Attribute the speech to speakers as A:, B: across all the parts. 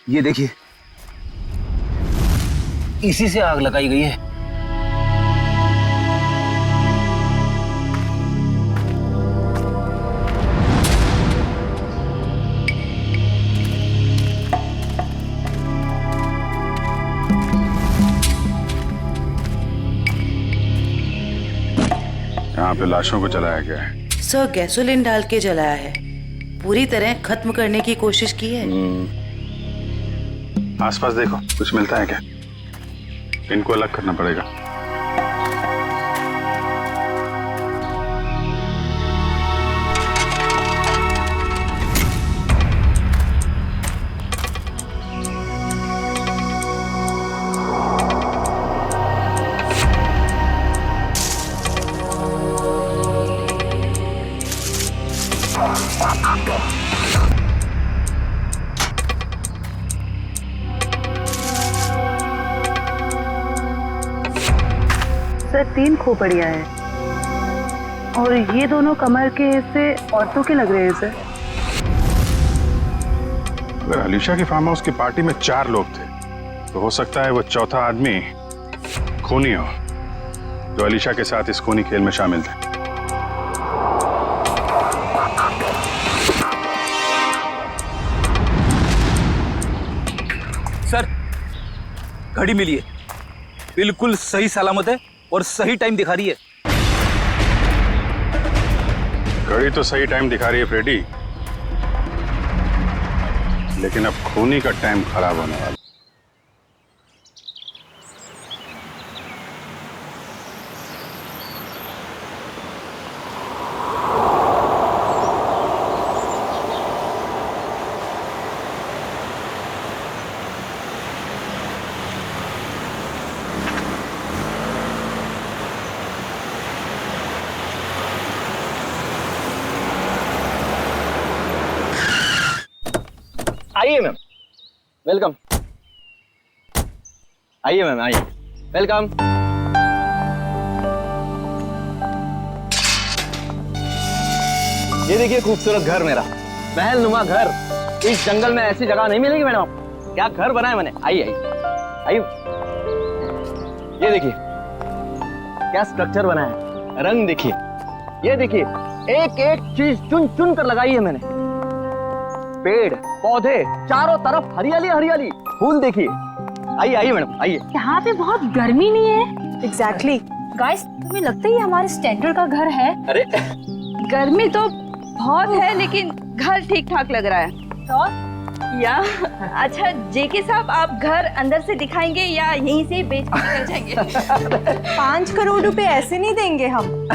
A: ये देखिए, इसी से आग लगाई गई है।
B: यहाँ पे लाशों को जलाया गया है।
C: सर, गैसोलीन डाल के जलाया है। पूरी तरह खत्म करने की कोशिश की है।
B: आसपास देखो, कुछ मिलता है क्या? इनको अलग करना पड़ेगा।
C: सर, 3 खोपड़ियां हैं और ये दोनों कमर के हिस्से औरतों के लग रहे हैं सर।
B: अगर अलीशा की फार्म हाउस की पार्टी में 4 लोग थे तो हो सकता है वो चौथा आदमी खूनी हो, जो अलीशा के साथ इस खूनी खेल में शामिल थे।
A: सर, घड़ी मिली है, बिल्कुल सही सलामत है और सही टाइम दिखा रही है।
B: घड़ी तो सही टाइम दिखा रही है फ्रेडी, लेकिन अब खूनी का टाइम खराब होने वाला।
D: आइए मैम, वेलकम। आइए मैम, आइए, वेलकम। ये देखिए खूबसूरत घर मेरा, महल नुमा घर। इस जंगल में ऐसी जगह नहीं मिलेगी मैडम आपको। क्या घर बनाया मैंने। आइए आइए आइए, ये देखिए क्या स्ट्रक्चर बनाया है। रंग देखिए, ये देखिए एक एक चीज चुन चुन कर लगाई है मैंने। पेड़ पौधे चारों तरफ हरियाली हरियाली, फूल देखिए। आइए आइए मैडम, आइए।
E: यहाँ पे बहुत गर्मी नहीं है?
F: एग्जैक्टली।
E: गाइस, तुम्हें लगता है ये हमारे स्टैंडर्ड का घर है?
D: अरे
F: गर्मी तो बहुत है लेकिन घर ठीक ठाक लग रहा है।
E: तो
F: या अच्छा जेके साहब, आप घर अंदर से दिखाएंगे या यहीं से बेच के निकल जाएंगे?
G: 5 करोड़ रुपए ऐसे नहीं देंगे हम।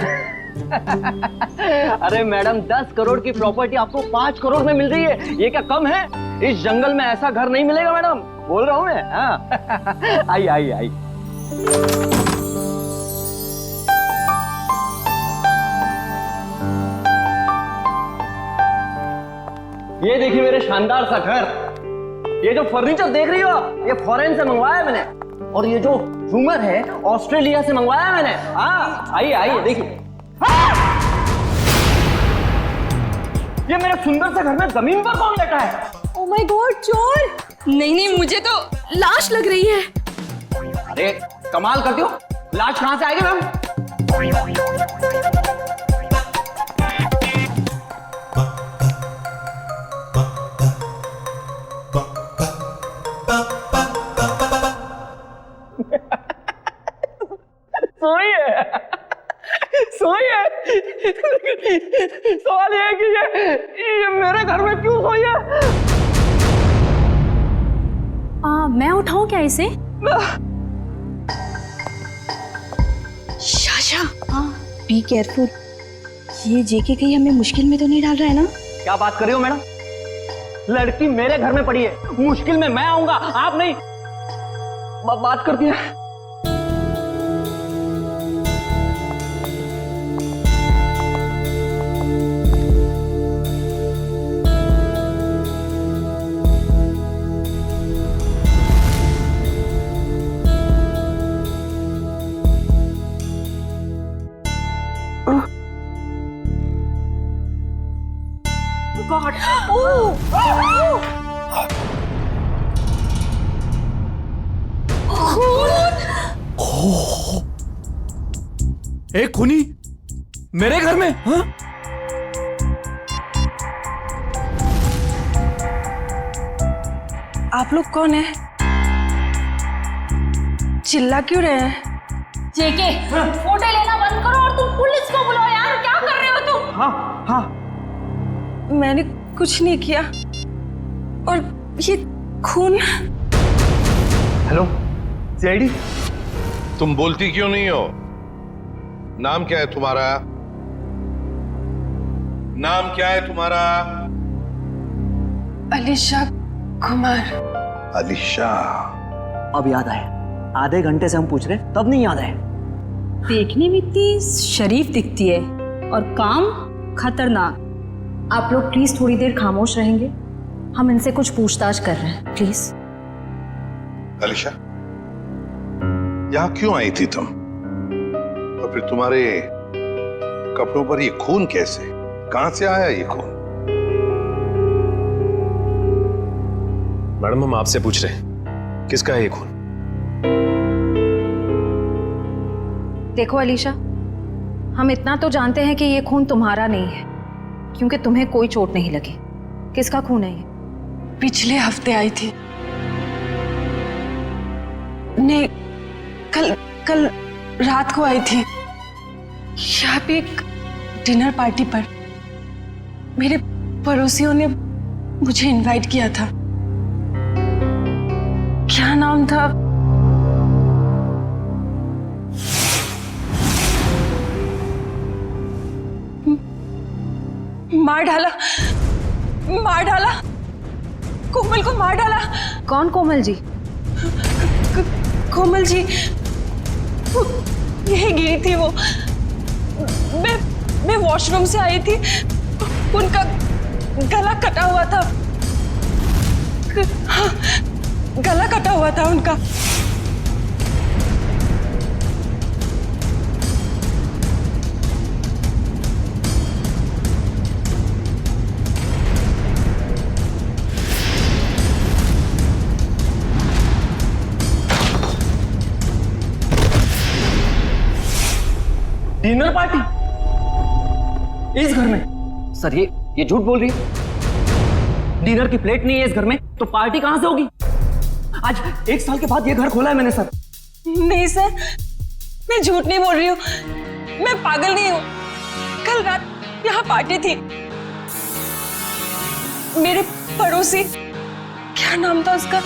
D: अरे मैडम, 10 करोड़ की प्रॉपर्टी आपको 5 करोड़ में मिल रही है, ये क्या कम है? इस जंगल में ऐसा घर नहीं मिलेगा मैडम, बोल रहा हूँ मैं। हाँ। आइए आइए आइए। ये देखिए मेरे शानदार सा घर। ये जो फर्नीचर देख रही हो आप, ये फॉरेन से मंगवाया मैंने। और ये जो झूमर है ऑस्ट्रेलिया से मंगवाया मैंने। हाँ, आइए आइए देखिए। ये मेरे सुंदर से घर में जमीन पर कौन लेटा है?
G: ओ माय गॉड, चोर!
F: नहीं नहीं, मुझे तो लाश लग रही है।
D: अरे कमाल करती हो, लाश कहां से आएगी मैम? सोइए सोइए। सवाल ये है कि ये मेरे घर में क्यों सोई है?
E: मैं उठाऊं क्या इसे?
F: Sasha, be careful. ये जेके कहीं हमें मुश्किल में तो नहीं डाल रहा है ना?
D: क्या बात कर रही हो मैडम? लड़की मेरे घर में पड़ी है, मुश्किल में मैं आऊंगा, आप नहीं। बात करती है।
G: गॉड! ओह!
A: एक खूनी मेरे घर में? हाँ?
C: आप लोग कौन है? चिल्ला क्यों रहे हैं?
E: जेके, फोटो लेना बंद करो और तुम पुलिस को बुलाओ यार। क्या कर रहे हो तुम?
D: हाँ हाँ,
C: मैंने कुछ नहीं किया। और ये खून।
D: Hello CID.
H: तुम बोलती क्यों नहीं हो? नाम क्या है तुम्हारा? नाम क्या है तुम्हारा?
C: अलीशा कुमार।
H: अलीशा।
D: अब याद आया, आधे घंटे से हम पूछ रहे तब नहीं याद आया।
E: देखने में इतनी शरीफ दिखती है और काम खतरनाक। आप लोग प्लीज थोड़ी देर खामोश रहेंगे, हम इनसे कुछ पूछताछ कर रहे हैं, प्लीज।
H: अलीशा, यहां क्यों आई थी तुम? और फिर तुम्हारे कपड़ों पर ये खून कैसे? कहां से आया ये खून?
B: मैडम, हम आपसे पूछ रहे हैं, किसका है ये खून?
E: देखो अलीशा, हम इतना तो जानते हैं कि ये खून तुम्हारा नहीं है, क्योंकि तुम्हें कोई चोट नहीं लगी। किसका खून है ये?
C: पिछले हफ्ते आई थी। नहीं, कल रात को आई थी। यहाँ पे एक डिनर पार्टी पर मेरे पड़ोसियों ने मुझे इनवाइट किया था। क्या नाम था? मार डाला कोमल को मार डाला।
E: कौन कोमल जी?
C: कोमल जी वो यही गिरी थी। वो मैं वॉशरूम से आई थी, उनका गला कटा हुआ था। हाँ, गला कटा हुआ था उनका।
D: डिनर पार्टी इस घर में? सर ये झूठ बोल रही है। डिनर की प्लेट नहीं है इस घर में, तो पार्टी कहां से होगी? आज 1 साल के बाद ये घर खोला है मैंने सर।
C: नहीं सर, मैं झूठ नहीं बोल रही हूँ। मैं पागल नहीं हूँ। कल रात यहाँ पार्टी थी। मेरे पड़ोसी, क्या नाम था उसका?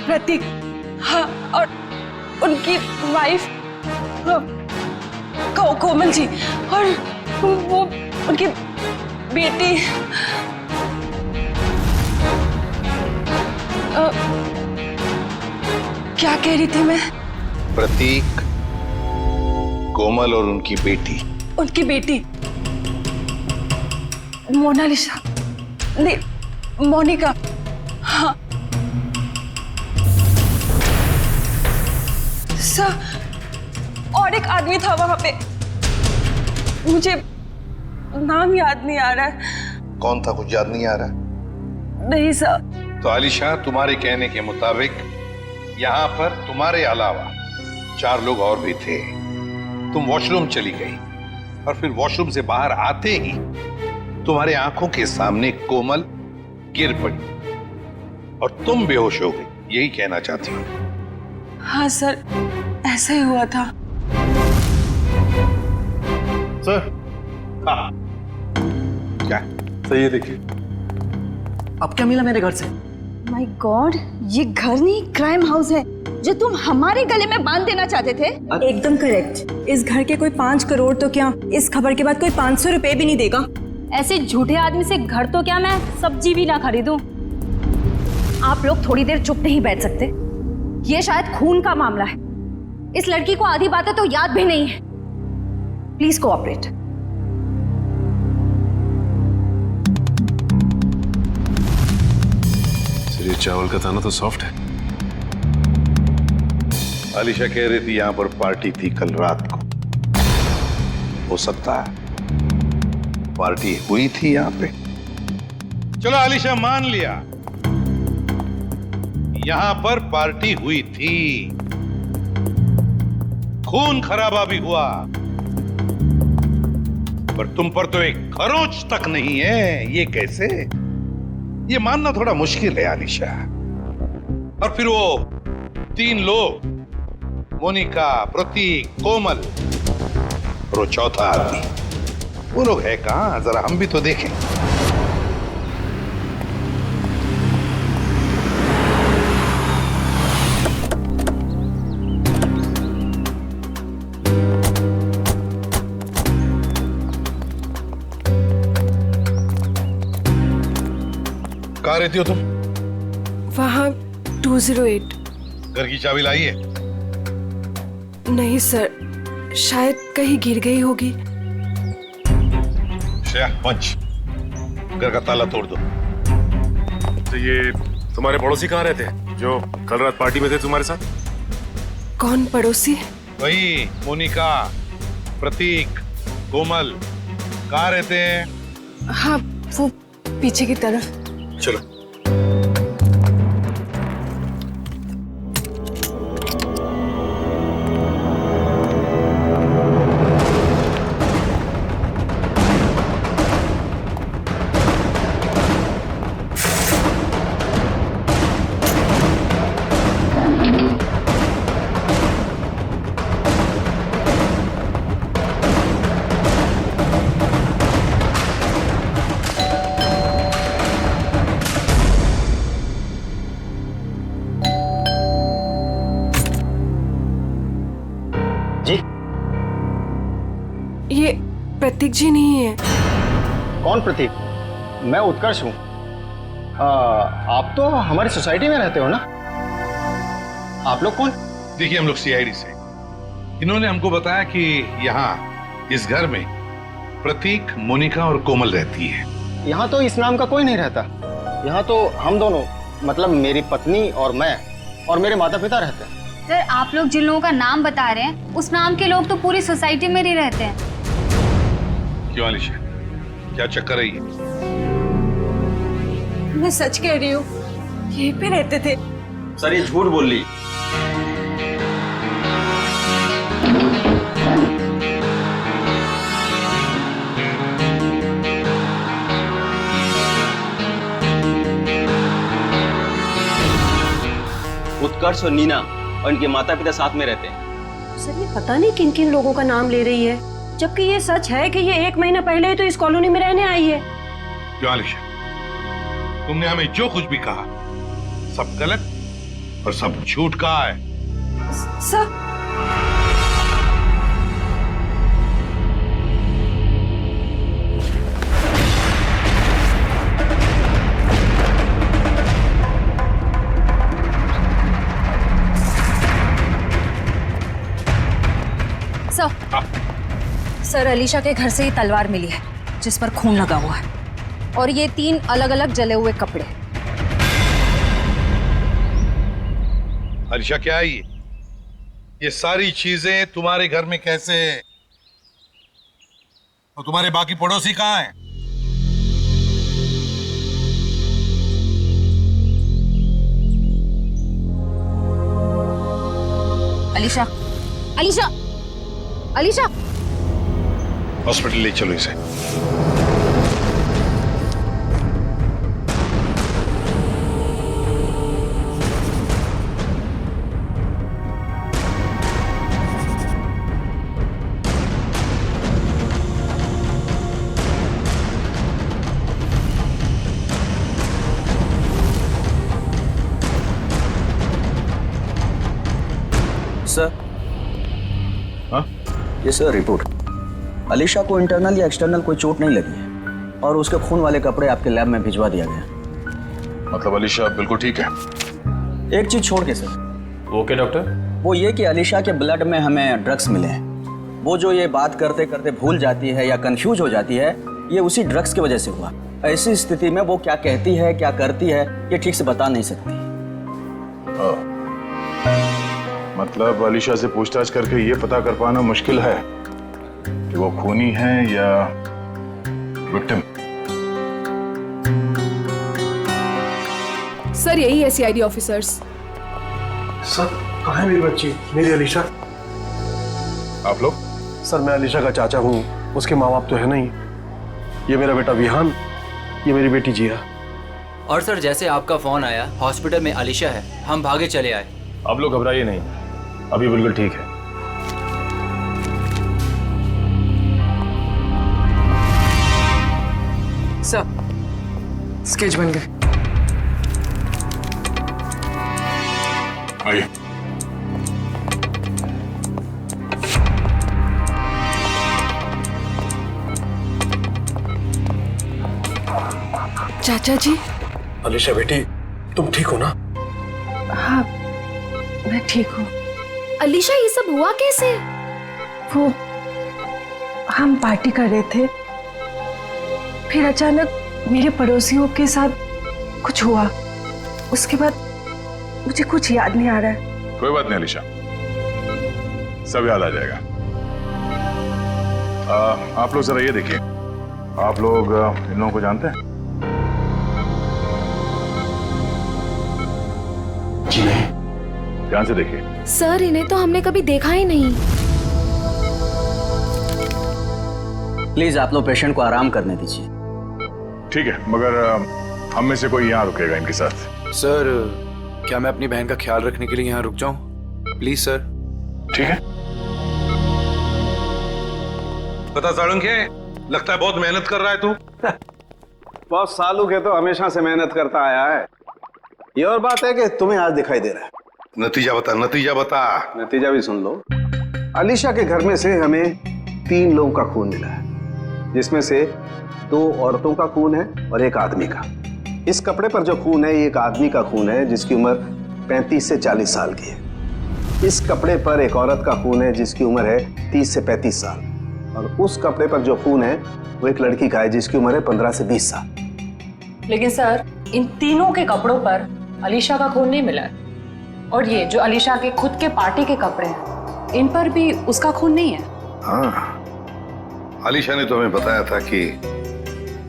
C: प्रतीक। हाँ, और उनकी वाइफ कोमल जी, और वो उनकी बेटी। क्या कह रही थी मैं?
H: प्रतीक, कोमल और उनकी बेटी।
C: उनकी बेटी मोनालिसा, नहीं मोनिका। हाँ सर, और एक आदमी था वहां पे, मुझे नाम याद नहीं आ रहा है।
H: कौन था? कुछ याद नहीं आ रहा?
C: नहीं सर।
H: तो अलीशा, तुम्हारे कहने के मुताबिक यहाँ पर तुम्हारे अलावा 4 लोग और भी थे। तुम वॉशरूम चली गई और फिर वॉशरूम से बाहर आते ही तुम्हारे आंखों के सामने कोमल गिर पड़ी और तुम बेहोश हो गई। यही कहना चाहती हूँ?
C: हाँ सर, ऐसा ही हुआ था।
B: सर।
H: हाँ, क्या?
B: सही है, देखिए।
D: अब क्या मिला मेरे घर से?
F: माय गॉड, ये घर नहीं क्राइम हाउस है जो तुम हमारे गले में बांध देना चाहते थे।
G: एकदम करेक्ट। इस घर के कोई 5 करोड़ तो क्या, इस खबर के बाद कोई 500 रुपए भी नहीं देगा।
E: ऐसे झूठे आदमी से घर तो क्या, मैं सब्जी भी ना खरीदूं।
F: आप लोग थोड़ी देर चुप नहीं बैठ सकते? ये शायद खून का मामला है। इस लड़की को आधी बातें तो याद भी नहीं है। Please cooperate.
B: ये चावल का दाना तो सॉफ्ट है।
H: अलीशा कह रही थी यहाँ पर पार्टी थी कल रात को। हो सकता है पार्टी हुई थी यहाँ पे। चलो अलीशा, मान लिया यहाँ पर पार्टी हुई थी, खून खराबा भी हुआ, पर तुम पर तो एक खरोंच तक नहीं है। ये कैसे? ये मानना थोड़ा मुश्किल है अलीशा। और फिर वो 3 लोग, मोनिका, प्रतीक, कोमल और वो चौथा आदमी, वो लोग है कहां? जरा हम भी तो देखें। कहाँ रहती हो तुम?
C: वहाँ 208।
H: घर की चाबी लाई है?
C: नहीं सर, शायद कहीं गिर गई होगी।
H: श्रेया, पंच, घर का ताला तोड़ दो।
B: तो ये तुम्हारे पड़ोसी कहाँ रहते हैं जो कल रात पार्टी में थे तुम्हारे साथ?
C: कौन पड़ोसी?
H: वही मोनिका, प्रतीक, कोमल, कहाँ रहते हैं?
C: हाँ, वो पीछे की तरफ।
H: चलो।
C: ये प्रतीक जी नहीं है।
D: कौन प्रतीक? मैं उत्कर्ष हूँ। आप तो हमारी सोसाइटी में रहते हो ना? आप लोग कौन?
H: देखिए, हम लोग सीआईडी से। इन्होंने हमको बताया कि यहाँ इस घर में प्रतीक, मोनिका और कोमल रहती है।
D: यहाँ तो इस नाम का कोई नहीं रहता। यहाँ तो हम दोनों, मतलब मेरी पत्नी और मैं और मेरे माता पिता रहते हैं।
F: सर, आप लोग जिन लोगों का नाम बता रहे हैं, उस नाम के लोग तो पूरी सोसाइटी में ही रहते हैं।
H: क्यों अलीशा, क्या चक्कर है ये?
G: मैं सच कह रही हूँ, यहीं पे रहते थे।
D: सर, ये झूठ बोल रही। उत्कर्ष और नीना और इनके माता पिता साथ में रहते हैं।
G: सर, ये पता नहीं किन किन लोगों का नाम ले रही है, जबकि ये सच है कि ये 1 महीना पहले ही तो इस कॉलोनी में रहने आई है।
H: क्यों अलीशा, तुमने हमें जो कुछ भी कहा सब गलत और सब झूठ कहा है।
G: सर,
F: सर, अलीशा के घर से ही तलवार मिली है जिस पर खून लगा हुआ है, और ये 3 अलग अलग जले हुए कपड़े।
H: अलीशा, क्या है ये सारी चीजें तुम्हारे घर में कैसे? और तुम्हारे बाकी पड़ोसी कहाँ हैं?
F: अलीशा, अलीशा, अलीशा!
H: हॉस्पिटल ले चलो इसे।
I: सर,
H: हाँ?
I: ये सर रिपोर्ट। अलीशा को इंटरनल या एक्सटर्नल कोई चोट नहीं लगी है और उसके खून वाले कपड़े आपके लैब में भिजवा दिया गया।
B: मतलब अलीशा बिल्कुल ठीक है?
I: एक चीज छोड़ के सर।
B: Okay doctor.
I: वो ये कि अलीशा के ब्लड में हमें ड्रग्स मिले हैं। वो जो ये बात करते करते भूल जाती है या कंफ्यूज हो जाती है, ये उसी ड्रग्स की वजह से हुआ। ऐसी स्थिति में वो क्या कहती है, क्या करती है, ये ठीक से बता नहीं सकती।
B: मतलब अलीशा से पूछताछ करके ये पता कर पाना मुश्किल है कि वो खूनी है या विक्टिम।
C: सर, यही है सीआईडी ऑफिसर्स।
J: सर, कहाँ है मेरी बच्ची, मेरी अलीशा?
B: आप लोग?
J: सर मैं अलीशा का चाचा हूँ, उसके माँ बाप तो है नहीं। ये मेरा बेटा विहान, ये मेरी बेटी जिया।
K: और सर जैसे आपका फोन आया हॉस्पिटल में अलीशा है, हम भागे चले आए।
B: आप लोग घबराइए नहीं, अभी बिल्कुल ठीक है।
C: सर स्केच बन गए।
B: आइए।
C: चाचा जी।
J: अलीशा बेटी, तुम ठीक हो ना?
C: हाँ मैं ठीक हूँ।
F: अलीशा ये सब हुआ कैसे?
C: वो हम पार्टी कर रहे थे, फिर अचानक मेरे पड़ोसियों के साथ कुछ हुआ। उसके बाद मुझे कुछ याद नहीं आ रहा है।
B: कोई बात नहीं अलीशा, सब याद आ जाएगा। आप लोग जरा ये देखिए, आप लोग इन लोगों को जानते हैं?
J: जी नहीं।
B: ध्यान से देखिए।
F: सर इन्हें तो हमने कभी देखा ही नहीं।
I: प्लीज आप लोग पेशेंट को आराम करने दीजिए।
B: ठीक है, मगर हम में से कोई यहाँ रुकेगा इनके साथ?
K: सर क्या मैं अपनी बहन का ख्याल रखने के लिए यहाँ रुक जाऊं? Please sir.
B: ठीक है।
H: पता साळुंखे, लगता है बहुत मेहनत कर रहा है तू।
D: बहुत सालों के तो हमेशा से मेहनत करता आया है। ये और बात है कि तुम्हें आज दिखाई दे रहा है।
H: नतीजा बता, नतीजा बता।
D: नतीजा भी सुन लो। अलीशा के घर में से हमें 3 लोगों का खून मिला है, जिसमें से 2 औरतों का खून है और 1 आदमी का। इस कपड़े पर जो खून है ये एक आदमी का खून है जिसकी उम्र 35 से 40 साल की है। इस कपड़े पर एक औरत का खून है जिसकी उम्र है 30 से 35 साल। और उस कपड़े पर जो खून है वो एक लड़की का है जिसकी उम्र है 15 से 20 साल।
E: लेकिन सर इन तीनों के कपड़ों पर अलीशा का खून नहीं मिला है, और ये जो अलीशा के खुद के पार्टी के कपड़े हैं इन पर भी उसका खून नहीं है।
H: हाँ, अलीशा ने तो हमें बताया था कि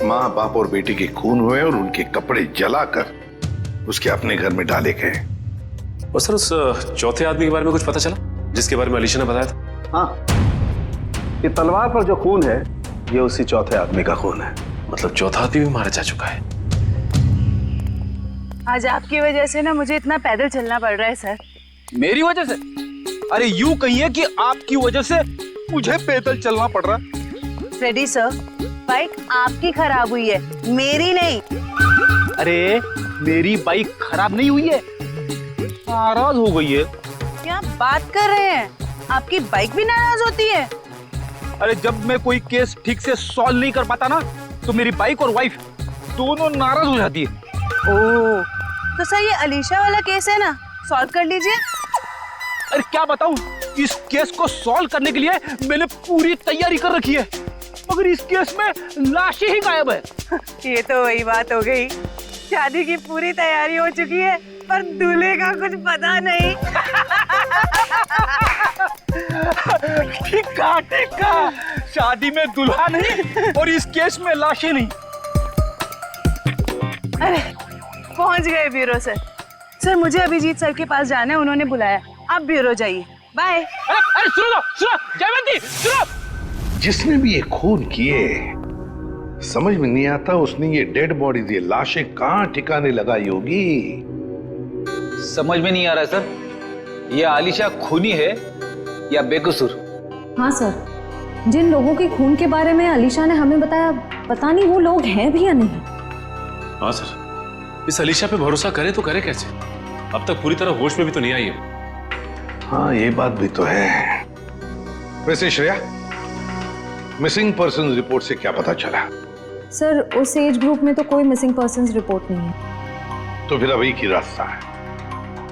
H: माँ बाप और बेटी के खून हुए और उनके कपड़े जलाकर उसके अपने घर में डाले गए।
J: और सर उस चौथे आदमी के बारे में कुछ पता चला जिसके बारे में अलीशा ने बताया था?
D: हाँ, ये तलवार पर जो खून है ये उसी चौथे आदमी का खून है।
J: मतलब चौथा आदमी भी मारा जा चुका है।
C: आज आपकी वजह से ना मुझे इतना पैदल चलना पड़ रहा है सर।
A: मेरी वजह से? अरे यूं कहिए कि आपकी वजह से मुझे पैदल चलना पड़ रहा है।
C: फ्रेडी सर, बाइक आपकी खराब हुई है, मेरी नहीं।
A: अरे मेरी बाइक खराब नहीं हुई है, नाराज हो गई है।
C: क्या बात कर रहे हैं? आपकी बाइक भी नाराज होती है?
A: अरे जब मैं कोई केस ठीक से सॉल्व नहीं कर पाता ना तो मेरी बाइक और वाइफ दोनों नाराज हो जाती है।
C: ओह, तो सर ये अलीशा वाला केस है ना, सॉल्व कर लीजिए।
A: अरे क्या बताऊं, इस केस को सॉल्व करने के लिए मैंने पूरी तैयारी कर रखी है, मगर इस केस में लाशें ही गायब है।
C: ये तो वही बात हो गई, शादी की पूरी तैयारी हो चुकी है पर दूल्हे का कुछ पता नहीं।
A: ठीक कहा, शादी में दुल्हा नहीं और इस केस में लाशें नहीं।
C: अरे पहुंच गए ब्यूरो सर। सर मुझे अभिजीत सर के पास जाना है, उन्होंने बुलाया। आप ब्यूरो जाइए, बाय।
A: अरे सुनो जयवंती, सुनो।
H: जिसने भी ये खून किए समझ में नहीं आता उसने ये डेड बॉडी, ये लाशें कहाँ ठिकाने लगाई होगी।
A: समझ में नहीं आ रहा है सर, ये आलिशा खूनी है या बेकसूर?
E: हाँ सर, जिन लोगों के खून के बारे में अलीशा ने हमें बताया, पता नहीं वो लोग हैं भी या नहीं।
J: हाँ सर, इस अलीशा पे भरोसा करें तो करें कैसे? अब तक पूरी तरह होश में भी तो नहीं आई है।
H: हाँ ये बात भी तो है। वैसे श्रेया, मिसिंग पर्सन रिपोर्ट से क्या पता चला?
E: सर उस एज ग्रुप में तो कोई मिसिंग पर्संस रिपोर्ट नहीं है।
H: तो फिर अब एक ही रास्ता है,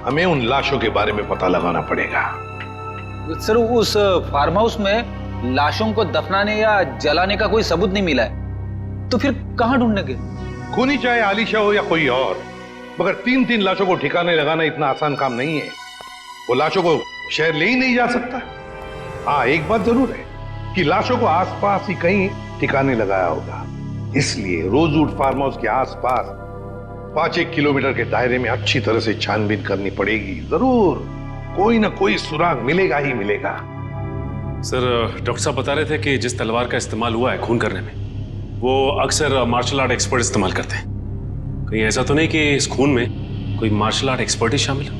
H: हमें उन लाशों के बारे में पता लगाना पड़ेगा।
A: सर उस फार्म हाउस में लाशों को दफनाने या जलाने का कोई सबूत नहीं मिला है, तो फिर कहाँ ढूंढने के?
H: खूनी चाहे आलिशा हो या कोई और, मगर 3-3 लाशों को ठिकाने लगाना इतना आसान काम नहीं है। वो लाशों को शहर ले ही नहीं जा सकता। हाँ एक बात जरूर है कि लाशों को आसपास ही कहीं ठिकाने लगाया होगा, इसलिए रोजवुड फार्म हाउस के आसपास 5-1 किलोमीटर के दायरे में अच्छी तरह से छानबीन करनी पड़ेगी। जरूर कोई ना कोई सुराग मिलेगा ही मिलेगा।
B: सर, डॉक्टर साहब बता रहे थे कि जिस तलवार का इस्तेमाल हुआ है खून करने में, वो अक्सर मार्शल आर्ट एक्सपर्ट इस्तेमाल करते हैं। कहीं ऐसा तो नहीं कि इस खून में कोई मार्शल आर्ट एक्सपर्ट ही शामिल हो?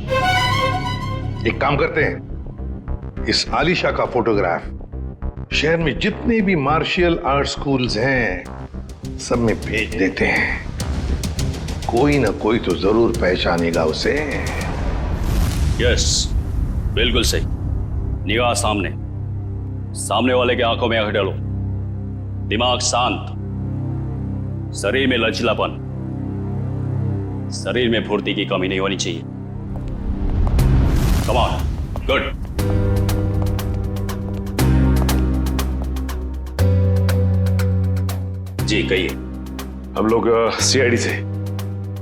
H: एक काम करते हैं, इस आलिशा का फोटोग्राफ शहर में जितने भी मार्शल आर्ट स्कूल्स हैं सब में भेज देते हैं। कोई ना कोई तो जरूर पहचानेगा उसे।
L: यस, बिल्कुल सही। निगाह सामने, सामने वाले के आंखों में आंख डालो, दिमाग शांत, शरीर में लचीलापन, शरीर में फुर्ती की कमी नहीं होनी चाहिए। Come on, good. जी कहिए।
B: हम लोग सीआईडी से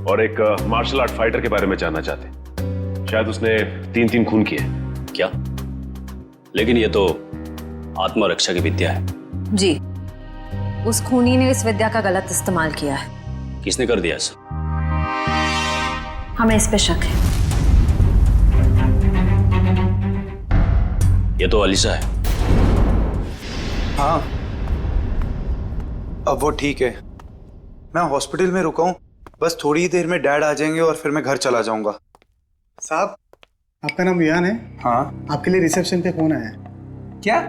B: और एक मार्शल आर्ट फाइटर के बारे में जानना चाहते हैं। शायद उसने 3 खून किए।
L: क्या? लेकिन ये तो आत्मरक्षा की विद्या है।
F: जी, उस खूनी ने इस विद्या का गलत इस्तेमाल किया है।
L: किसने कर दिया ऐसा?
F: हमें इस पे शक है।
L: ये तो अलीशा है।
M: हाँ, अब वो ठीक है। मैं हॉस्पिटल में रुका हूँ, बस थोड़ी ही देर में डैड आ जाएंगे और फिर मैं घर चला जाऊंगा।
N: साहब, आपका नाम विहान है?
M: हाँ।
N: आपके लिए रिसेप्शन पे फोन आया है।
M: क्या?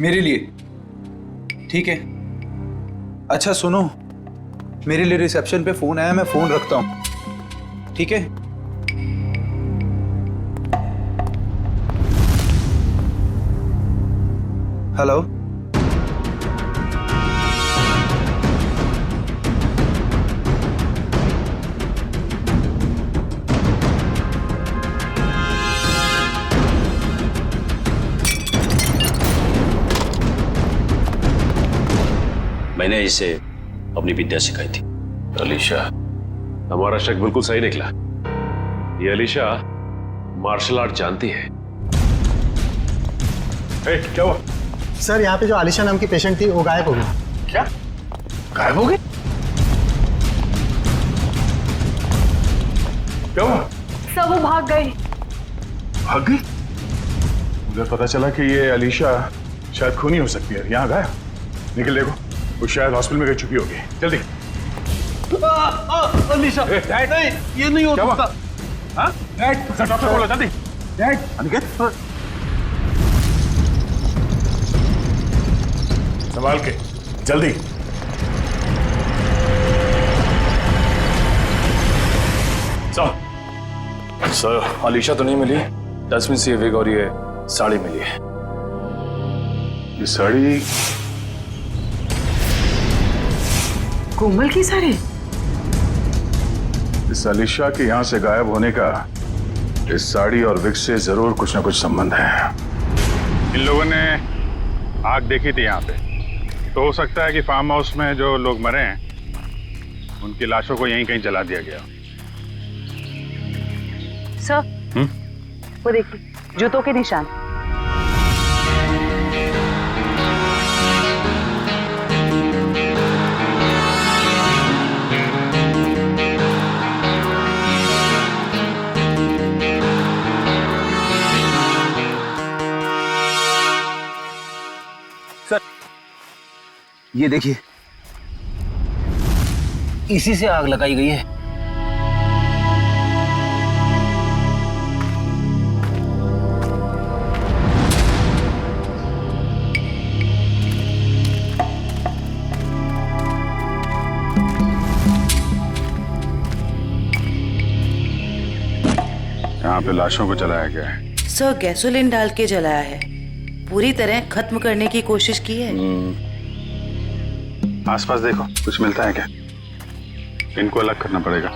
M: मेरे लिए? ठीक है। अच्छा सुनो, मेरे लिए रिसेप्शन पे फोन आया, मैं फोन रखता हूँ, ठीक है? हेलो।
L: मैंने इसे अपनी विद्या सिखाई थी।
B: अलीशा, हमारा शक बिल्कुल सही निकला। ये अलीशा मार्शल आर्ट जानती है। क्या हुआ?
N: सर, यहाँ पे जो आलिशा नाम की पेशेंट थी वो गायब हो गई।
B: क्या? गायब हो गई? क्या हुआ?
C: सब वो भाग गई।
B: भाग गई? मुझे पता चला कि ये अलीशा शायद खूनी हो सकती है। यहाँ गायब? निकल देखो, वो शायद हॉस्पिटल में गई चुकी होगी। जल्दी।
A: अलीशा, डैड, नहीं, ये नहीं हो सकता। हाँ? डैड, डॉक्टर बोलो जल्दी। डैड, अनिकेत,
B: संभाल के, जल्दी।
J: सर, अलीशा तो नहीं मिली। दसवीं से विग और ये साड़ी मिली है।
B: ये साड़ी
C: कोमल की साड़ी?
B: इस अलीशा के यहाँ से गायब होने का इस साड़ी और विग से जरूर कुछ ना कुछ संबंध है। इन लोगों ने आग देखी थी यहाँ पे, तो हो सकता है कि फार्म हाउस में जो लोग मरे हैं उनकी लाशों को यहीं कहीं जला दिया गया।
C: सर, वो देखिए, जूतों के निशान।
D: सर, ये देखिए, इसी से आग लगाई गई है।
B: यहाँ पे लाशों को जलाया गया है।
O: सर, गैसोलीन डाल के जलाया है। पूरी तरह खत्म करने की कोशिश की है।
B: आसपास देखो, कुछ मिलता है क्या? इनको अलग करना पड़ेगा।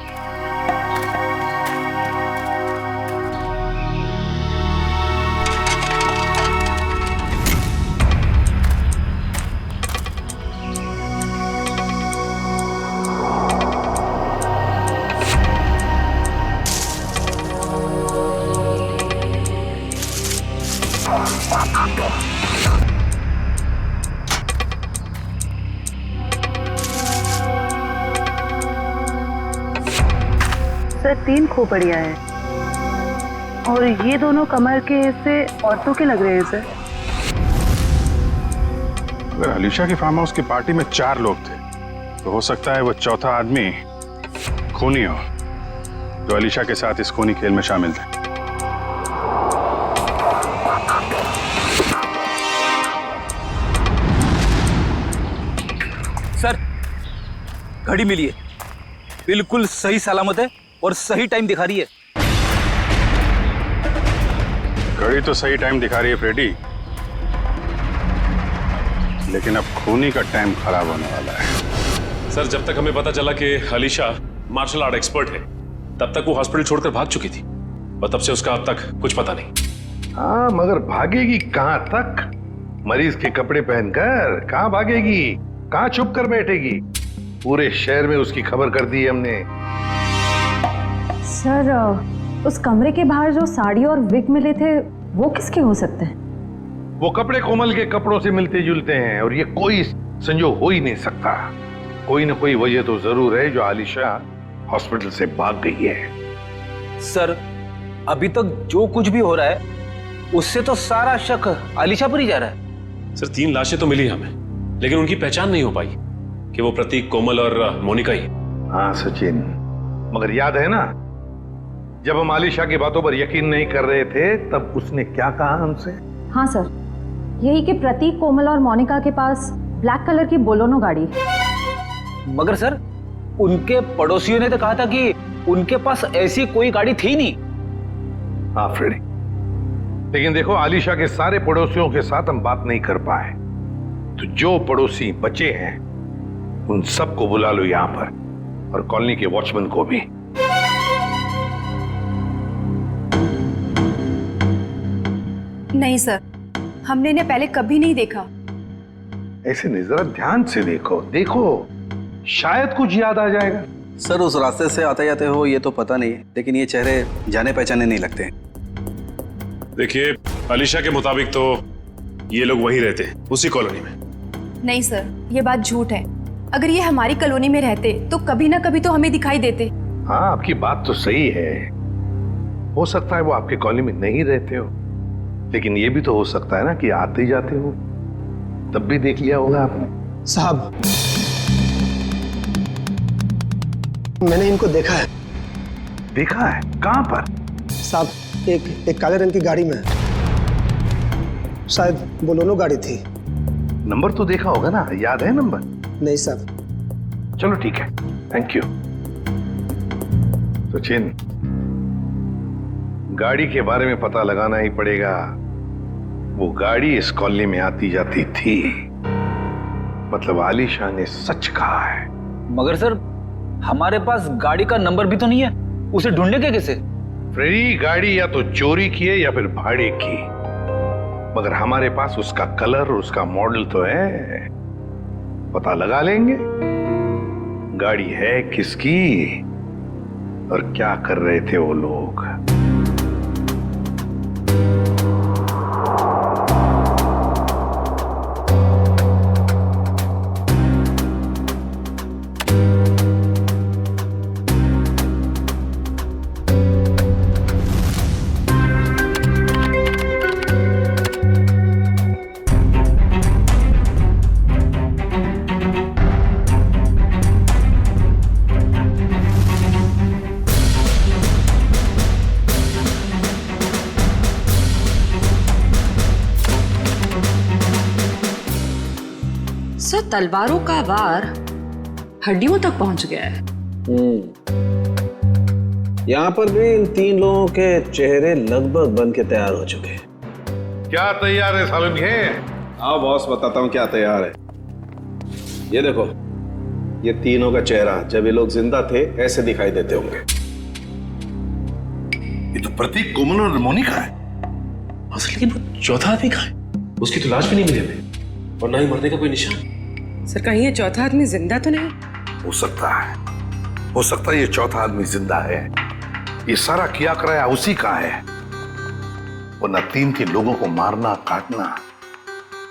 C: सर, 3 खोपड़ियाँ हैं और ये दोनों कमर के हिस्से औरतों के लग रहे हैं सर।
B: अगर अलीशा की फार्म हाउस की पार्टी में 4 लोग थे तो हो सकता है वो चौथा आदमी खूनी हो, जो अलीशा के साथ इस खूनी खेल में शामिल थे।
A: सर, घड़ी मिली है, बिल्कुल सही सलामत है और सही टाइम दिखा रही है।
B: घड़ी तो सही टाइम दिखा रही है फ्रेडी, लेकिन अब खूनी का टाइम खराब होने वाला है।
L: सर, जब तक हमें पता चला कि अलीशा मार्शल आर्ट एक्सपर्ट है, तब तक वो हॉस्पिटल छोड़कर भाग चुकी थी और तब से उसका अब तक कुछ पता नहीं।
H: हाँ, मगर भागेगी कहां तक? मरीज के कपड़े पहनकर कहां भागेगी? कहां छुप कर बैठेगी? पूरे शहर में उसकी खबर कर दी है हमने।
E: सर, उस कमरे के बाहर जो साड़ी और विग मिले थे वो किसके हो सकते हैं?
H: वो कपड़े कोमल के कपड़ों से मिलते जुलते हैं और ये कोई संजोग हो ही नहीं सकता। कोई ना कोई वजह तो जरूर है जो आलिशा हॉस्पिटल से भाग गई है।
A: सर, अभी तक जो कुछ भी हो रहा है उससे तो सारा शक आलिशा पर ही जा रहा है।
L: सर, 3 लाशें तो मिली हमें, लेकिन उनकी पहचान नहीं हो पाई कि वो प्रतीक, कोमल और मोनिका ही।
H: हाँ सचिन, मगर याद है ना जब हम आलिशा की बातों पर यकीन नहीं कर रहे थे तब उसने क्या कहा हमसे?
E: हाँ सर, यही कि प्रतीक, कोमल और मोनिका के पास ब्लैक कलर की बोलोनो गाड़ी है।
A: मगर सर, उनके पड़ोसियों ने तो कहा था कि उनके पास ऐसी कोई गाड़ी थी नहीं।
H: हाँ फ्रेडी, लेकिन देखो आलिशा के सारे पड़ोसियों के साथ हम बात नहीं कर पाए, तो जो पड़ोसी बचे हैं उन सबको बुला लो यहां पर, और कॉलोनी के वॉचमैन को भी।
F: नहीं सर, हमने इन्हें पहले कभी नहीं देखा।
H: ऐसे नहीं, जरा ध्यान से देखो, देखो शायद कुछ याद आ जाएगा।
I: सर, उस रास्ते से आते जाते हो ये तो पता नहीं, लेकिन ये चेहरे जाने पहचाने नहीं लगते।
L: देखिए, अलीशा के मुताबिक तो ये लोग वहीं रहते हैं, उसी कॉलोनी में।
F: नहीं सर, ये बात झूठ है। अगर ये हमारी कॉलोनी में रहते तो कभी ना कभी तो हमें दिखाई देते।
H: हाँ, आपकी बात तो सही है, हो सकता है वो आपके कॉलोनी में नहीं रहते हो, लेकिन ये भी तो हो सकता है ना कि आते जाते हो, तब भी देख लिया होगा आपने।
N: साहब, मैंने इनको देखा है।
H: देखा है? कहां पर?
N: साहब, एक काले रंग की गाड़ी में, शायद बोलोनो गाड़ी थी।
H: नंबर तो देखा होगा ना, याद है नंबर?
N: नहीं साहब।
H: चलो ठीक है, थैंक यू। सचिन, गाड़ी के बारे में पता लगाना ही पड़ेगा। वो गाड़ी इस कॉलोनी में आती जाती थी, मतलब आलिशा ने सच कहा है।
A: मगर सर, हमारे पास गाड़ी का नंबर भी तो नहीं है, उसे ढूंढने कैसे?
H: फ्रेडी, गाड़ी या तो चोरी की है या फिर भाड़े की, मगर हमारे पास उसका कलर और उसका मॉडल तो है, पता लगा लेंगे गाड़ी है किसकी और क्या कर रहे थे वो लोग।
P: सर, तलवारों का वार हड्डियों तक पहुंच गया है।
J: यहाँ पर भी इन 3 लोगों के चेहरे लगभग बन के तैयार हो चुके हैं।
H: क्या तैयार है सालन के?
J: हाँ बॉस, बताता हूँ क्या तैयार है। ये देखो, ये तीनों का चेहरा जब ये लोग जिंदा थे ऐसे दिखाई देते होंगे।
H: ये तो प्रतीक, कोमल और मोनिका है।
L: लेकिन वो चौथा आदमी कहाँ है? उसकी तो लाश भी नहीं मिली हमें, और ना ही मरने का कोई निशान।
P: सर, कहीं ये चौथा आदमी जिंदा तो नहीं?
H: हो सकता है, हो सकता है ये चौथा आदमी जिंदा है। ये सारा किया कराया उसी का है, वरना 3 लोगों को मारना, काटना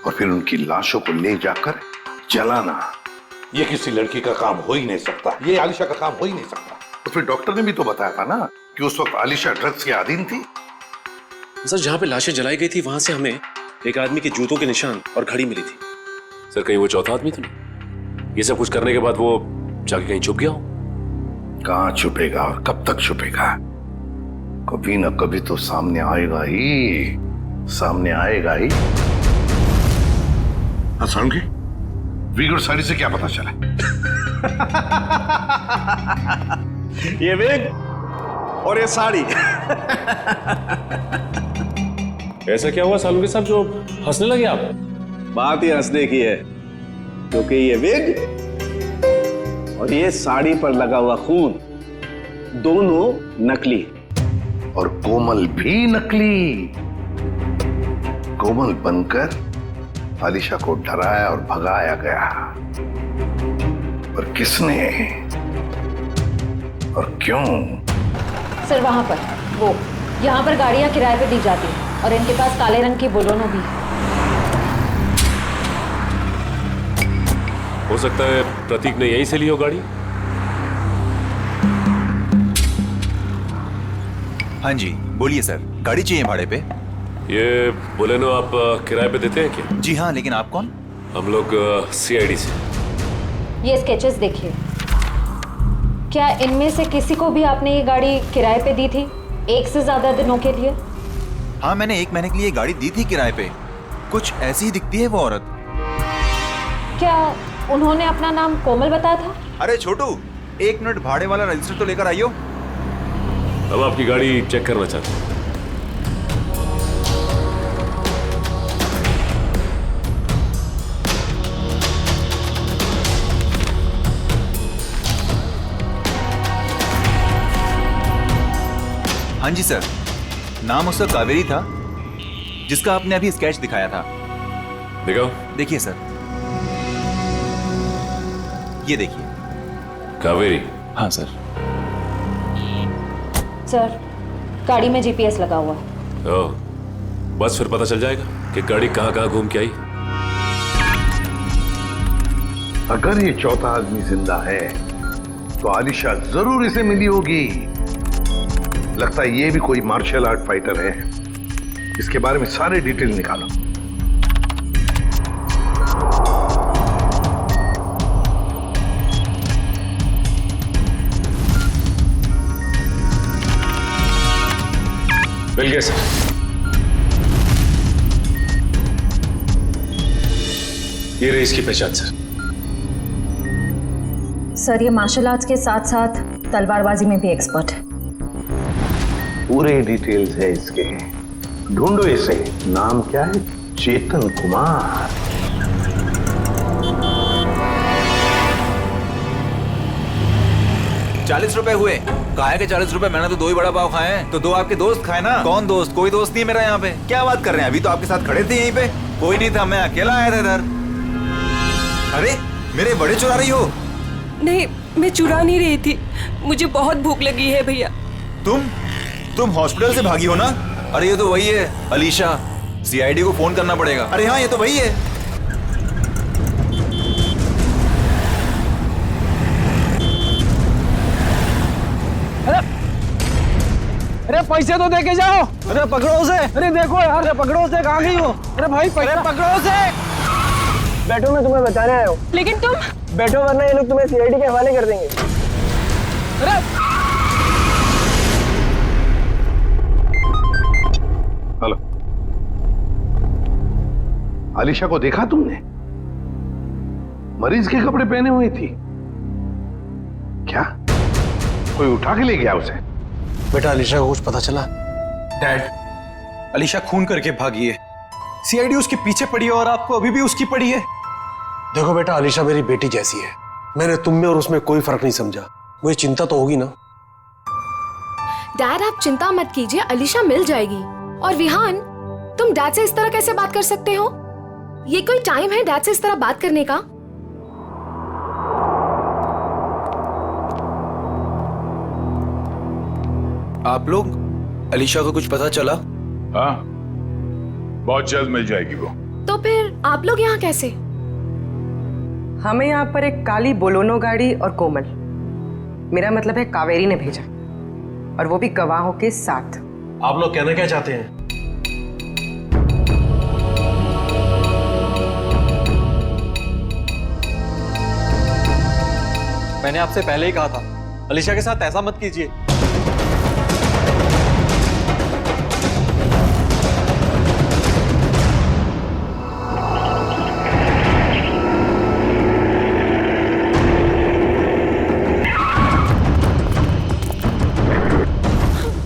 H: और फिर उनकी लाशों को ले जाकर जलाना, ये किसी लड़की का काम हो ही नहीं सकता। ये आलिशा का काम हो ही नहीं सकता। तो फिर डॉक्टर ने भी तो बताया था ना कि उस वक्त आलिशा ड्रग्स के अधीन थी।
L: सर, जहाँ पे लाशें जलाई गई थी वहां से हमें एक आदमी के जूतों के निशान और घड़ी मिली थी। सर कहीं वो चौथा आदमी तो नहीं? ये सब कुछ करने के बाद वो जाके कहीं छुप गया हो?
H: कहाँ छुपेगा और कब तक छुपेगा? कभी ना कभी तो सामने आएगा ही, सामने आएगा ही। हाँ सारंगी, विग और साड़ी से क्या पता चला?
J: ये विग और ये साड़ी।
L: ऐसा क्या हुआ सालुंके साहब जो हंसने लगे आप?
J: बात ही हंसने की है, क्योंकि ये विग और ये साड़ी पर लगा हुआ खून दोनों नकली
H: और कोमल भी नकली। कोमल बनकर आलिशा को डराया और भगाया गया, पर किसने और क्यों?
F: सर वहां पर वो यहाँ पर गाड़ियां किराए पे दी जाती हैं और इनके पास काले रंग की बोलोनो भी।
L: हो सकता है प्रतीक ने यहीं से ली हो गाड़ी।
M: हाँ जी बोलिए सर, गाड़ी चाहिए भाड़े पे?
L: ये बोलेनो आप किराए पे देते हैं क्या?
M: जी हाँ, लेकिन आप कौन?
L: हम लोग CID से।
F: ये स्केचेस देखिए, क्या इनमें से किसी को भी आपने ये गाड़ी किराए पे दी थी एक से ज्यादा दिनों के लिए?
M: हाँ, मैंने 1 महीने के लिए गाड़ी दी थी किराए पे। कुछ ऐसी ही दिखती है वो औरत।
F: क्या उन्होंने अपना नाम कोमल बताया था?
M: अरे छोटू, 1 मिनट भाड़े वाला रजिस्टर तो लेकर आइयो।
L: हम आपकी गाड़ी चेक करना चाहते हैं।
M: हाँ जी सर, नाम उसका कावेरी था, जिसका आपने अभी स्केच दिखाया था।
L: दिखाओ।
M: देखिए सर, ये देखिए।
L: कावेरी?
M: हाँ सर।
F: सर गाड़ी में GPS लगा हुआ है।
L: ओह, बस फिर पता चल जाएगा कि गाड़ी कहाँ घूम के आई।
H: अगर ये चौथा आदमी जिंदा है तो आलिशा जरूर इसे मिली होगी। लगता है ये भी कोई मार्शल आर्ट फाइटर है। इसके बारे में सारे डिटेल निकालो।
L: मिल गया सर। ये रही इसकी पहचान सर।
E: सर ये मार्शल आर्ट्स के साथ साथ तलवारबाजी में भी एक्सपर्ट है।
H: पूरे डिटेल्स है इसके, ढूंढो इसे। नाम क्या है? चेतन कुमार।
M: ₹40 हुए। काहे के ₹40? मैंने तो 2 ही बड़ा पाव खाए हैं। तो 2 आपके दोस्त खाए ना। कौन दोस्त? कोई दोस्त नहीं मेरा यहाँ पे। क्या बात कर रहे हैं? अभी तो आपके साथ खड़े थे यहीं पे। कोई नहीं था, मैं अकेला आया था इधर। अरे मेरे बड़े चुरा रही हो?
C: नहीं, मैं चुरा नहीं रही थी, मुझे बहुत भूख लगी है भैया।
M: तुम हॉस्पिटल से भागी हो ना? अरे ये तो वही है अलीशा। CID को फोन करना पड़ेगा। अरे हाँ, ये तो वही है।
A: अरे पैसे तो देके जाओ। अरे पकड़ो उसे। अरे देखो यार, अरे पकड़ो उसे, कहाँ गई हो? अरे भाई पैसे पकड़ो उसे।
N: बैठो, मैं तुम्हें बताने आया हूँ।
C: लेकिन तुम
N: बैठो वरना ये लोग तुम्हें CID के हवाले कर देंगे।
A: अरे
H: हेलो, आलिशा को देखा तुमने? मरीज के कपड़े पहने हुई थी। क्या कोई उठा के ले गया उसे?
N: बेटा आलिशा को कुछ पता चला?
M: डैड, अलीशा खून करके भागी है। CID उसके पीछे पड़ी है और आपको अभी भी उसकी पड़ी है।
N: देखो बेटा, आलिशा मेरी बेटी जैसी है। मैंने तुम में और उसमें कोई फर्क नहीं समझा। मुझे चिंता तो होगी ना।
Q: डैड आप चिंता मत कीजिए, अलीशा मिल जाएगी। और विहान, तुम डैड से इस तरह कैसे बात कर सकते हो? ये कोई टाइम है डैड से इस तरह बात करने का?
M: आप लोग, अलीशा को कुछ पता चला?
B: हाँ, बहुत जल्द मिल जाएगी वो।
Q: तो फिर आप लोग यहाँ कैसे?
R: हमें यहाँ पर एक काली बोलोनो गाड़ी और कोमल, मेरा मतलब है कावेरी ने भेजा, और वो भी गवाहों के साथ।
N: आप लोग कहना क्या चाहते हैं?
S: मैंने आपसे पहले ही कहा था अलीशा के साथ ऐसा मत कीजिए।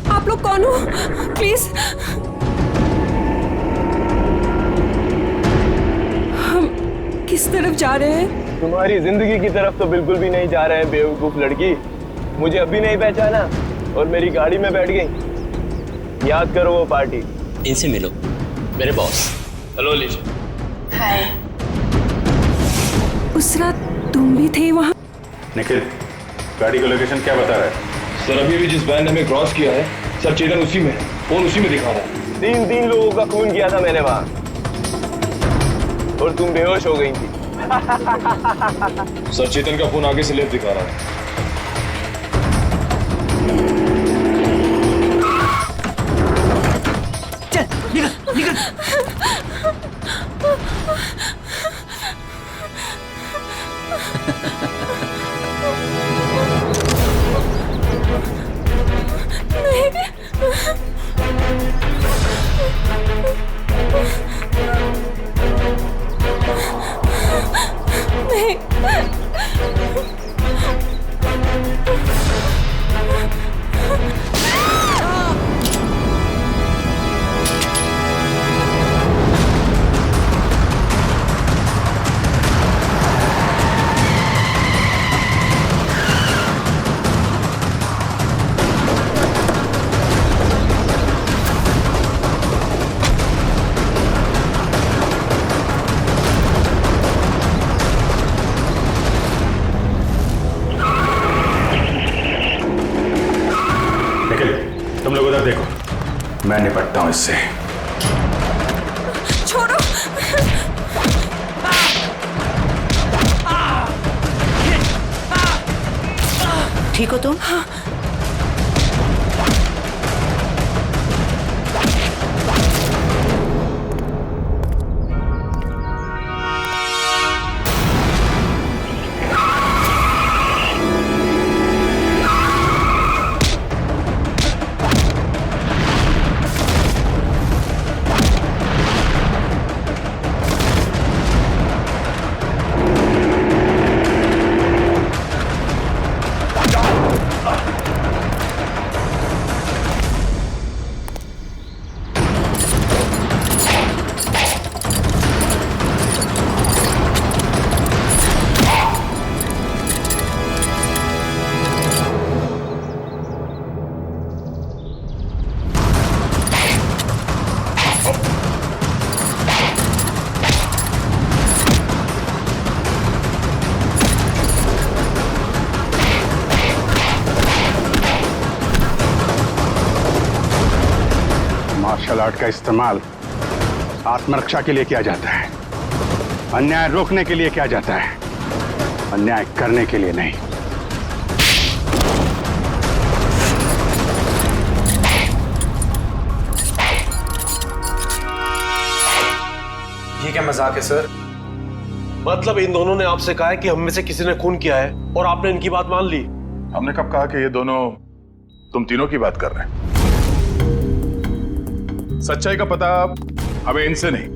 C: आप लोग कौन हो? प्लीज हम किस तरफ जा रहे हैं?
T: तुम्हारी जिंदगी की तरफ तो बिल्कुल भी नहीं जा रहे हैं बेवकूफ लड़की। मुझे अभी नहीं पहचाना और मेरी गाड़ी में बैठ गई। याद करो वो पार्टी।
U: इनसे मिलो, मेरे बॉस। हेलो अलीशा।
C: हाय। उस रात तुम भी थे वहाँ?
B: निखिल, गाड़ी का लोकेशन क्या बता रहा है?
U: सर अभी भी जिस वैन ने हमें क्रॉस किया है सर, चेतन उसी में, फोन उसी में दिखा रहा है।
T: तीन लोगों का खून किया था मैंने वहाँ और तुम बेहोश हो गई थी।
U: सर चेतन का फोन आगे से लेफ्ट दिखा रहा है।
A: चल निकल निकल।
B: तुम लोग उधर देखो, मैं निपटता हूं इससे।
C: छोड़ो।
O: ठीक हो तुम?
B: मार्शल आर्ट का इस्तेमाल आत्मरक्षा के लिए किया जाता है, अन्याय रोकने के लिए किया जाता है, अन्याय करने के लिए नहीं।
N: ये क्या मजाक है सर? मतलब इन दोनों ने आपसे कहा है कि हम में से किसी ने खून किया है और आपने इनकी बात मान ली?
B: हमने कब कहा कि ये दोनों तुम तीनों की बात कर रहे हैं? सच्चाई का पता हमें इनसे नहीं,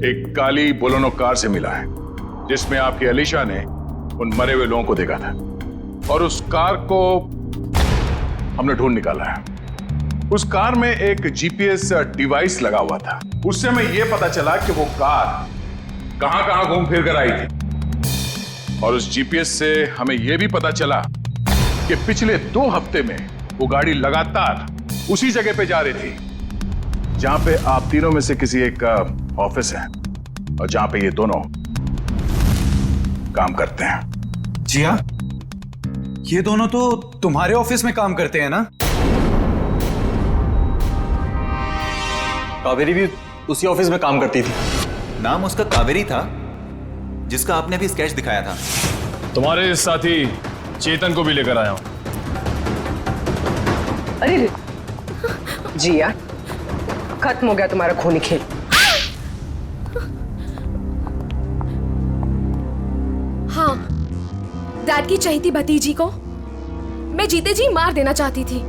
B: एक काली बोलेरो कार से मिला है जिसमें आपकी अलीशा ने उन मरे हुए लोगों को देखा था और उस कार को हमने ढूंढ निकाला है। उस कार में एक जीपीएस डिवाइस लगा हुआ था। उससे हमें यह पता चला कि वो कार कहां कहां घूम फिर कर आई थी और उस जीपीएस से हमें यह भी पता चला कि पिछले 2 हफ्ते में वो गाड़ी लगातार उसी जगह पे जा रही थी जहां पे आप तीनों में से किसी एक का ऑफिस है और जहां पे ये दोनों काम करते हैं।
M: जी हाँ, ये दोनों तो तुम्हारे ऑफिस में काम करते हैं ना?
S: कावेरी भी उसी ऑफिस में काम करती थी।
M: नाम उसका कावेरी था जिसका आपने भी स्केच दिखाया था।
L: तुम्हारे साथी चेतन को भी लेकर आया हूं।
R: अरे जिया, खत्म हो गया तुम्हारा खूनी खेल।
Q: हाँ, डैड की चहेती भतीजी को मैं जीते जी मार देना चाहती थी।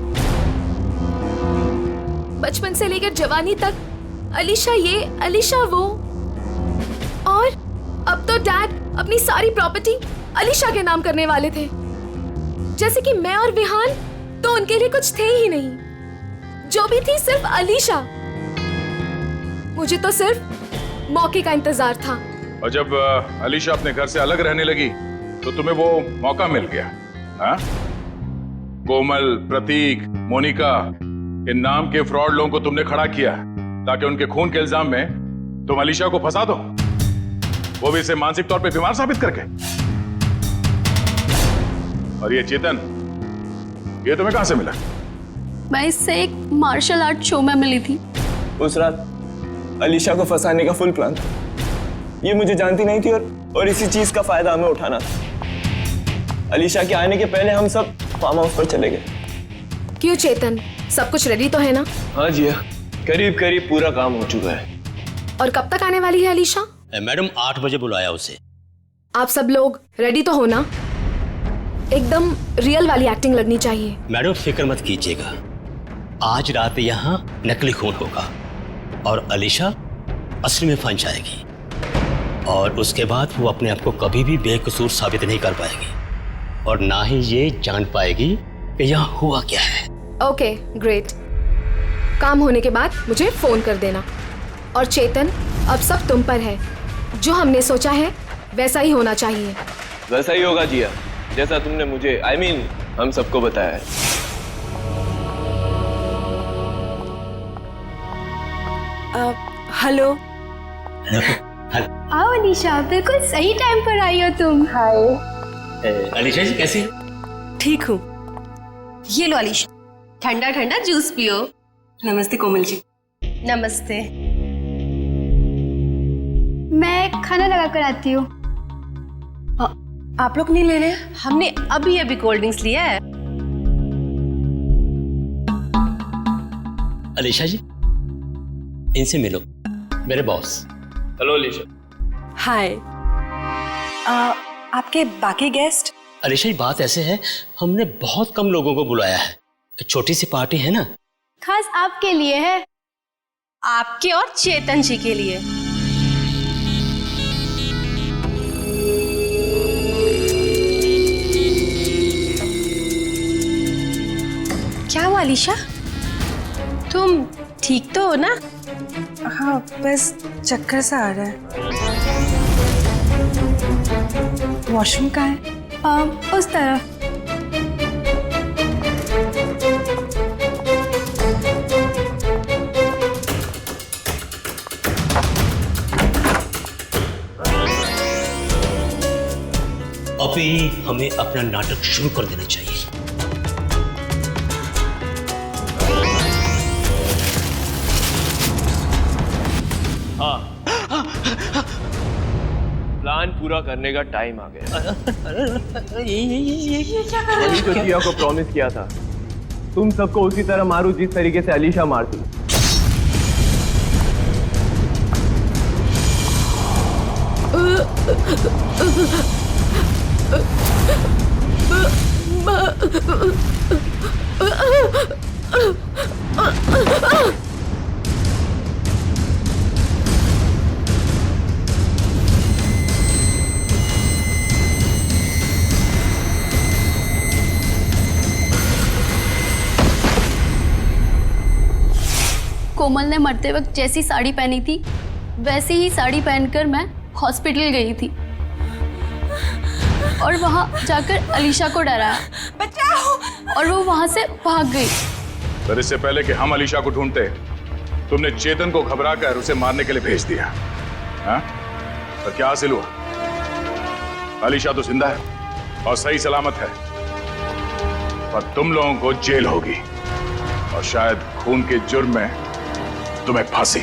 Q: बचपन से लेकर जवानी तक अलीशा ये अलीशा वो, और अब तो डैड अपनी सारी प्रॉपर्टी अलीशा के नाम करने वाले थे। जैसे कि मैं और विहान तो उनके लिए कुछ थे ही नहीं, जो भी थी सिर्फ अलीशा। मुझे तो सिर्फ मौके का इंतजार था।
B: और जब अलीशा अपने घर से अलग रहने लगी तो तुम्हें वो मौका मिल गया, हाँ? कोमल, प्रतीक, मोनिका, इन नाम के फ्रॉड लोगों को तुमने खड़ा किया ताकि उनके खून के इल्जाम में तुम अलीशा को फंसा दो, वो भी इसे मानसिक तौर पे बीमार साबित करके। और ये चेतन, ये तुम्हें कहां से मिला?
G: मैं इससे एक मार्शल आर्ट शो में मिली थी।
T: उस रात अलीशा को फंसाने का फुल प्लान था। ये मुझे जानती नहीं थी और इसी चीज का फायदा हमें उठाना था। अलीशा के आने के पहले हम सब फार्म हाउस पर चले गए।
Q: क्यों चेतन, सब कुछ रेडी तो है ना?
T: हाँ जी, करीब करीब पूरा काम हो चुका है।
Q: और कब तक आने वाली है अलीशा?
V: मैडम 8 बजे बुलाया उसे।
Q: आप सब लोग रेडी तो हो ना? एकदम रियल वाली एक्टिंग लगनी चाहिए।
V: मैडम फिक्र मत कीजिएगा, आज रात यहाँ नकली खून होगा और अलीशा असली में फंस जाएगी और उसके बाद वो अपने आप को कभी भी बेकसूर साबित नहीं कर पाएगी और ना ही ये जान पाएगी कि यहाँ हुआ क्या है।
Q: Okay, great. काम होने के बाद मुझे फोन कर देना। और चेतन, अब सब तुम पर है। जो हमने सोचा है वैसा ही होना चाहिए।
T: वैसा ही होगा जिया, जैसा तुमने मुझे हम सबको बताया है।
C: हेलो।
G: आओ अलीशा, बिल्कुल सही टाइम पर आई हो तुम। हाय
V: अलीशा जी कैसी?
C: ठीक हूँ।
G: ये लो अलीशा, ठंडा ठंडा जूस पियो।
C: नमस्ते कोमल जी।
G: नमस्ते। मैं खाना लगा कर आती हूँ।
C: आप लोग नहीं ले रहे?
G: हमने अभी अभी कोल्ड ड्रिंक्स लिया है।
V: अलीशा जी, इनसे मिलो, मेरे बॉस।
T: हेलो अलीशा।
C: हाय। आपके बाकी गेस्ट?
V: अलीशा जी, बात ऐसे है, हमने बहुत कम लोगों को बुलाया है, छोटी सी पार्टी है ना।
G: खास आपके लिए है, आपके और चेतन जी के लिए। क्या हुआ अलीशा, तुम ठीक तो हो ना?
C: हाँ, बस चक्कर सा आ रहा है। वॉशरूम कहाँ है?
G: उस तरफ।
V: अभी हमें अपना नाटक शुरू कर देना चाहिए।
T: हाँ, प्लान पूरा करने का टाइम आ गया। वही तो जिया को प्रॉमिस किया था, तुम सबको उसी तरह मारू जिस तरीके से अलीशा मारती।
G: कोमल ने मरते वक्त जैसी साड़ी पहनी थी वैसी ही साड़ी पहनकर मैं हॉस्पिटल गई थी और वहां जाकर अलीशा को डराया, बचाओ, और वो वहां से भाग गई।
B: पर इससे पहले कि हम अलीशा को ढूंढते, तुमने चेतन को घबराकर उसे मारने के लिए भेज दिया, हाँ? पर क्या हासिल हुआ? अलीशा तो जिंदा है और सही सलामत है, पर तुम लोगों को जेल होगी और शायद खून के जुर्म में तुम्हें फांसी।